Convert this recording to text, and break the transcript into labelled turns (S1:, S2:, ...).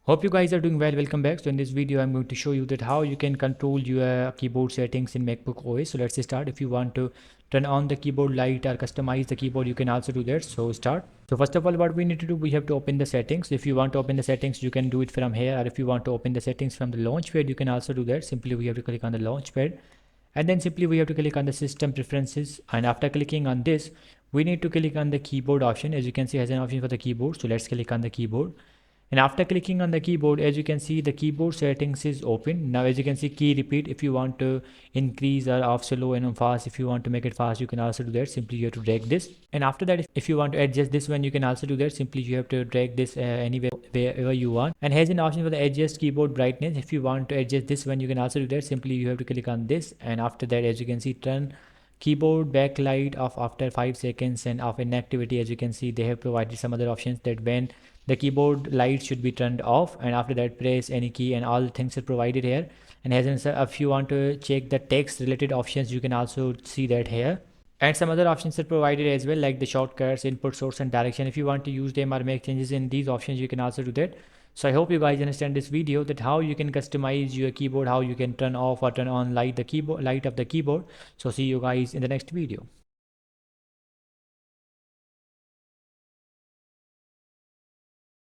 S1: Hope you guys are doing well. Welcome back. So in this video, I'm going to show you that how you can control your keyboard settings in MacBook OS. So let's start. If you want to turn on the keyboard light or customize the keyboard, you can also do that. So start. So first of all, what we need to do, we have to open the settings. If you want to open the settings, you can do it from here. Or if you want to open the settings from the launchpad, you can also do that. Simply we have to click on the launchpad. And then simply we have to click on the system preferences. And after clicking on this, we need to click on the keyboard option. As you can see, it has an option for the keyboard. So let's click on the keyboard. And after clicking on the keyboard, as you can see, the keyboard settings is open. Now as you can see, key repeat, if you want to increase or off slow and on fast, if you want to make it fast, you can also do that. Simply you have to drag this. And after that, if you want to adjust this one, you can also do that. Simply you have to drag this anywhere wherever you want. And has an option for the adjust keyboard brightness. If you want to adjust this one, you can also do that. Simply you have to click on this. And after that, as you can see, turn keyboard backlight off after 5 seconds and off inactivity. As you can see, they have provided some other options that when the keyboard light should be turned off, and after that press any key, and all things are provided here. And as if you want to check the text related options, you can also see that here. And some other options are provided as well, like the shortcuts, input source and direction. If you want to use them or make changes in these options, you can also do that. So I hope you guys understand this video, that how you can customize your keyboard, how you can turn off or turn on light of the keyboard. So see you guys in the next video.